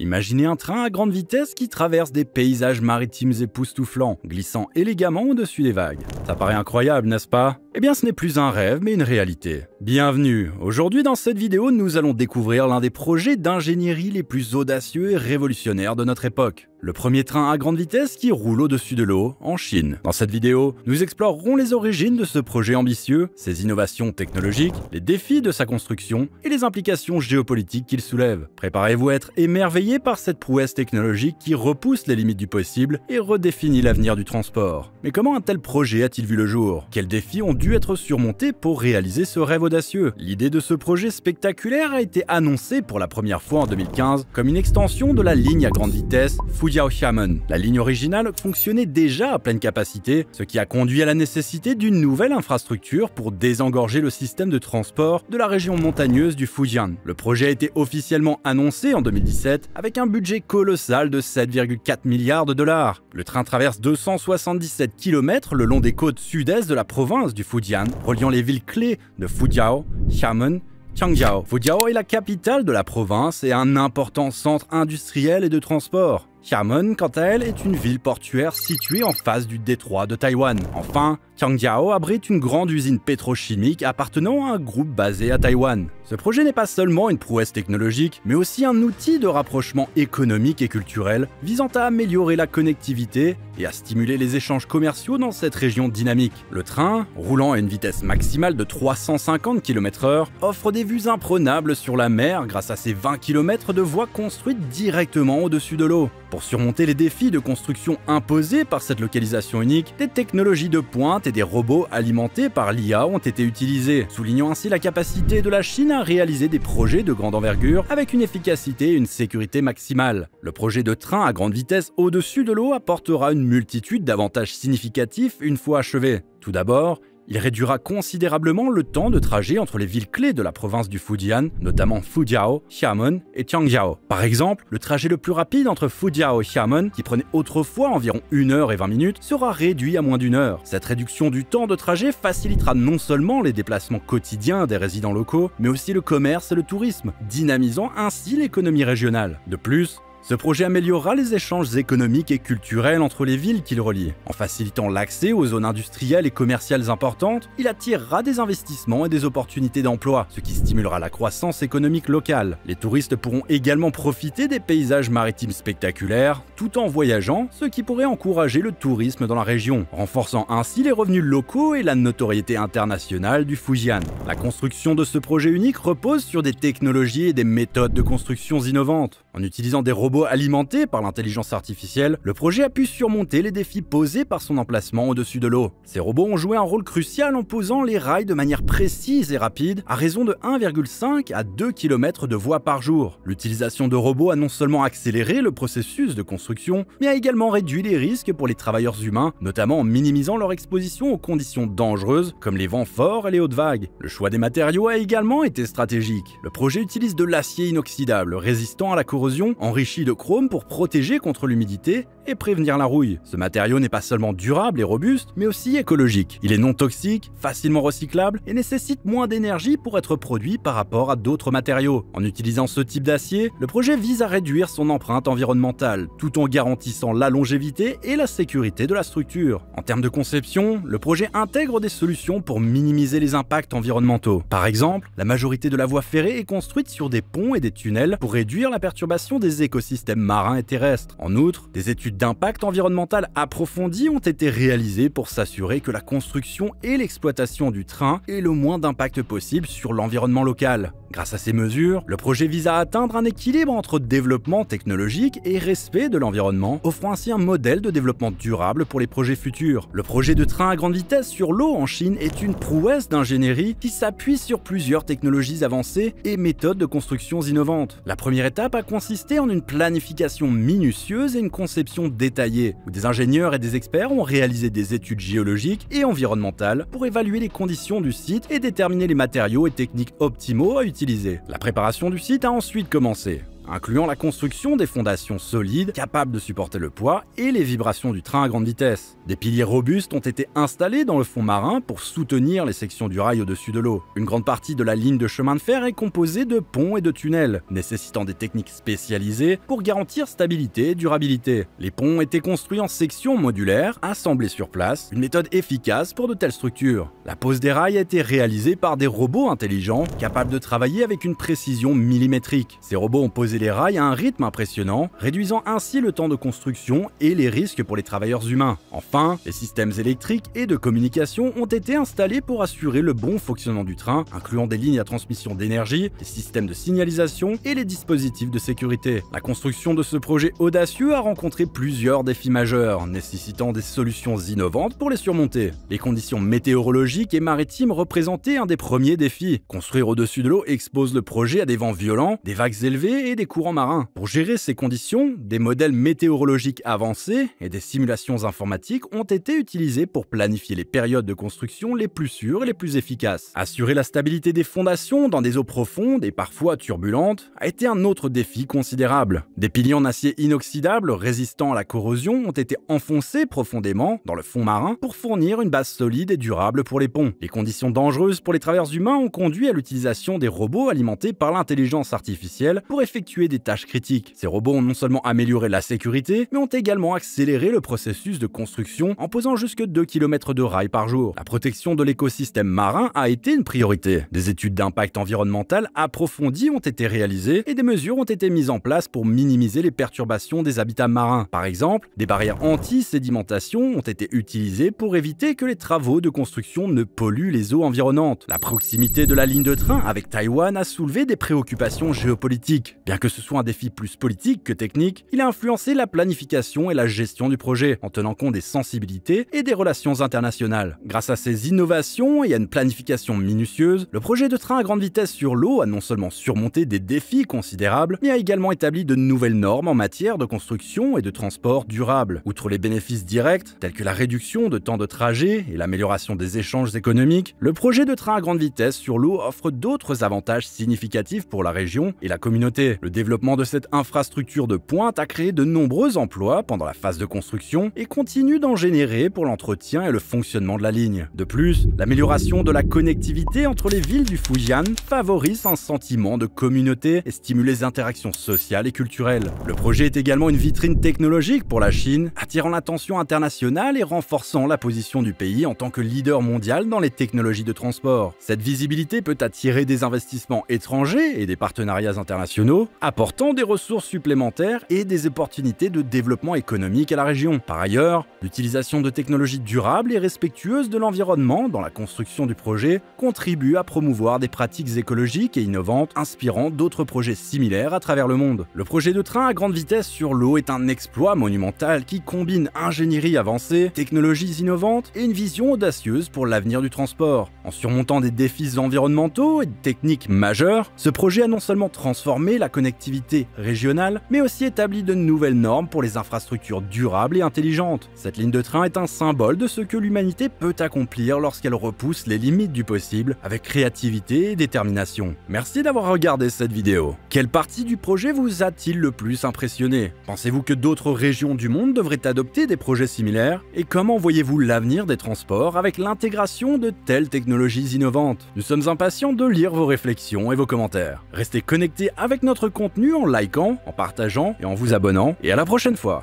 Imaginez un train à grande vitesse qui traverse des paysages maritimes époustouflants, glissant élégamment au-dessus des vagues. Ça paraît incroyable, n'est-ce pas? Eh bien, ce n'est plus un rêve, mais une réalité. Bienvenue! Aujourd'hui, dans cette vidéo, nous allons découvrir l'un des projets d'ingénierie les plus audacieux et révolutionnaires de notre époque. Le premier train à grande vitesse qui roule au-dessus de l'eau en Chine. Dans cette vidéo, nous explorerons les origines de ce projet ambitieux, ses innovations technologiques, les défis de sa construction et les implications géopolitiques qu'il soulève. Préparez-vous à être émerveillés par cette prouesse technologique qui repousse les limites du possible et redéfinit l'avenir du transport. Mais comment un tel projet a-t-il vu le jour? Quels défis ont dû être surmontés pour réaliser ce rêve audacieux? L'idée de ce projet spectaculaire a été annoncée pour la première fois en 2015 comme une extension de la ligne à grande vitesse Fujiao-Xiamen. La ligne originale fonctionnait déjà à pleine capacité, ce qui a conduit à la nécessité d'une nouvelle infrastructure pour désengorger le système de transport de la région montagneuse du Fujian. Le projet a été officiellement annoncé en 2017 avec un budget colossal de 7,4 milliards de dollars. Le train traverse 277 km le long des côtes sud-est de la province du Fujian, reliant les villes clés de Fujiao, Xiamen, Changjiao. Fujiao est la capitale de la province et un important centre industriel et de transport. Xiamen, quant à elle, est une ville portuaire située en face du détroit de Taïwan. Enfin, Changjiao abrite une grande usine pétrochimique appartenant à un groupe basé à Taïwan. Ce projet n'est pas seulement une prouesse technologique, mais aussi un outil de rapprochement économique et culturel visant à améliorer la connectivité et à stimuler les échanges commerciaux dans cette région dynamique. Le train, roulant à une vitesse maximale de 350 km/h, offre des vues imprenables sur la mer grâce à ses 20 km de voies construites directement au-dessus de l'eau. Pour surmonter les défis de construction imposés par cette localisation unique, des technologies de pointe et des robots alimentés par l'IA ont été utilisés, soulignant ainsi la capacité de la Chine à réaliser des projets de grande envergure avec une efficacité et une sécurité maximale. Le projet de train à grande vitesse au-dessus de l'eau apportera une multitude d'avantages significatifs une fois achevé. Tout d'abord, il réduira considérablement le temps de trajet entre les villes clés de la province du Fujian, notamment Fujiao, Xiamen et Changjiao. Par exemple, le trajet le plus rapide entre Fujiao et Xiamen, qui prenait autrefois environ 1h20, sera réduit à moins d'1 heure. Cette réduction du temps de trajet facilitera non seulement les déplacements quotidiens des résidents locaux, mais aussi le commerce et le tourisme, dynamisant ainsi l'économie régionale. De plus, ce projet améliorera les échanges économiques et culturels entre les villes qu'il relie. En facilitant l'accès aux zones industrielles et commerciales importantes, il attirera des investissements et des opportunités d'emploi, ce qui stimulera la croissance économique locale. Les touristes pourront également profiter des paysages maritimes spectaculaires, tout en voyageant, ce qui pourrait encourager le tourisme dans la région, renforçant ainsi les revenus locaux et la notoriété internationale du Fujian. La construction de ce projet unique repose sur des technologies et des méthodes de construction innovantes. En utilisant des robots alimentés par l'intelligence artificielle, le projet a pu surmonter les défis posés par son emplacement au-dessus de l'eau. Ces robots ont joué un rôle crucial en posant les rails de manière précise et rapide, à raison de 1,5 à 2 km de voies par jour. L'utilisation de robots a non seulement accéléré le processus de construction, mais a également réduit les risques pour les travailleurs humains, notamment en minimisant leur exposition aux conditions dangereuses comme les vents forts et les hautes vagues. Le choix des matériaux a également été stratégique. Le projet utilise de l'acier inoxydable, résistant à la corrosion, enrichi de chrome pour protéger contre l'humidité et prévenir la rouille. Ce matériau n'est pas seulement durable et robuste, mais aussi écologique. Il est non toxique, facilement recyclable et nécessite moins d'énergie pour être produit par rapport à d'autres matériaux. En utilisant ce type d'acier, le projet vise à réduire son empreinte environnementale, tout en garantissant la longévité et la sécurité de la structure. En termes de conception, le projet intègre des solutions pour minimiser les impacts environnementaux. Par exemple, la majorité de la voie ferrée est construite sur des ponts et des tunnels pour réduire la perturbation des écosystèmes marins et terrestres. En outre, des études d'impact environnemental approfondies ont été réalisées pour s'assurer que la construction et l'exploitation du train aient le moins d'impact possible sur l'environnement local. Grâce à ces mesures, le projet vise à atteindre un équilibre entre développement technologique et respect de l'environnement, offrant ainsi un modèle de développement durable pour les projets futurs. Le projet de train à grande vitesse sur l'eau en Chine est une prouesse d'ingénierie qui s'appuie sur plusieurs technologies avancées et méthodes de construction innovantes. La première étape a consisté en une planification minutieuse et une conception détaillée, où des ingénieurs et des experts ont réalisé des études géologiques et environnementales pour évaluer les conditions du site et déterminer les matériaux et techniques optimaux à utiliser. La préparation du site a ensuite commencé. incluant la construction des fondations solides capables de supporter le poids et les vibrations du train à grande vitesse. Des piliers robustes ont été installés dans le fond marin pour soutenir les sections du rail au-dessus de l'eau. Une grande partie de la ligne de chemin de fer est composée de ponts et de tunnels, nécessitant des techniques spécialisées pour garantir stabilité et durabilité. Les ponts étaient construits en sections modulaires, assemblées sur place, une méthode efficace pour de telles structures. La pose des rails a été réalisée par des robots intelligents, capables de travailler avec une précision millimétrique. Ces robots ont posé les rails à un rythme impressionnant, réduisant ainsi le temps de construction et les risques pour les travailleurs humains. Enfin, les systèmes électriques et de communication ont été installés pour assurer le bon fonctionnement du train, incluant des lignes à transmission d'énergie, des systèmes de signalisation et les dispositifs de sécurité. La construction de ce projet audacieux a rencontré plusieurs défis majeurs, nécessitant des solutions innovantes pour les surmonter. Les conditions météorologiques et maritimes représentaient un des premiers défis. Construire au-dessus de l'eau expose le projet à des vents violents, des vagues élevées et des courants marins. Pour gérer ces conditions, des modèles météorologiques avancés et des simulations informatiques ont été utilisés pour planifier les périodes de construction les plus sûres et les plus efficaces. Assurer la stabilité des fondations dans des eaux profondes et parfois turbulentes a été un autre défi considérable. Des piliers en acier inoxydable résistants à la corrosion ont été enfoncés profondément dans le fond marin pour fournir une base solide et durable pour les ponts. Les conditions dangereuses pour les travailleurs humains ont conduit à l'utilisation des robots alimentés par l'intelligence artificielle pour effectuer des tâches critiques. Ces robots ont non seulement amélioré la sécurité, mais ont également accéléré le processus de construction en posant jusque 2 km de rails par jour. La protection de l'écosystème marin a été une priorité. Des études d'impact environnemental approfondies ont été réalisées et des mesures ont été mises en place pour minimiser les perturbations des habitats marins. Par exemple, des barrières anti-sédimentation ont été utilisées pour éviter que les travaux de construction ne polluent les eaux environnantes. La proximité de la ligne de train avec Taïwan a soulevé des préoccupations géopolitiques. Bien que ce soit un défi plus politique que technique, il a influencé la planification et la gestion du projet, en tenant compte des sensibilités et des relations internationales. Grâce à ces innovations et à une planification minutieuse, le projet de train à grande vitesse sur l'eau a non seulement surmonté des défis considérables, mais a également établi de nouvelles normes en matière de construction et de transport durable. Outre les bénéfices directs, tels que la réduction de temps de trajet et l'amélioration des échanges économiques, le projet de train à grande vitesse sur l'eau offre d'autres avantages significatifs pour la région et la communauté. Le développement de cette infrastructure de pointe a créé de nombreux emplois pendant la phase de construction et continue d'en générer pour l'entretien et le fonctionnement de la ligne. De plus, l'amélioration de la connectivité entre les villes du Fujian favorise un sentiment de communauté et stimule les interactions sociales et culturelles. Le projet est également une vitrine technologique pour la Chine, attirant l'attention internationale et renforçant la position du pays en tant que leader mondial dans les technologies de transport. Cette visibilité peut attirer des investissements étrangers et des partenariats internationaux, apportant des ressources supplémentaires et des opportunités de développement économique à la région. Par ailleurs, l'utilisation de technologies durables et respectueuses de l'environnement dans la construction du projet contribue à promouvoir des pratiques écologiques et innovantes, inspirant d'autres projets similaires à travers le monde. Le projet de train à grande vitesse sur l'eau est un exploit monumental qui combine ingénierie avancée, technologies innovantes et une vision audacieuse pour l'avenir du transport. En surmontant des défis environnementaux et techniques majeurs, ce projet a non seulement transformé la connectivité régionale, mais aussi établi de nouvelles normes pour les infrastructures durables et intelligentes. Cette ligne de train est un symbole de ce que l'humanité peut accomplir lorsqu'elle repousse les limites du possible avec créativité et détermination. Merci d'avoir regardé cette vidéo. Quelle partie du projet vous a-t-il le plus impressionné? Pensez-vous que d'autres régions du monde devraient adopter des projets similaires? Et comment voyez-vous l'avenir des transports avec l'intégration de telles technologies innovantes? Nous sommes impatients de lire vos réflexions et vos commentaires. Restez connectés avec notre contenu en likant, en partageant et en vous abonnant. Et à la prochaine fois!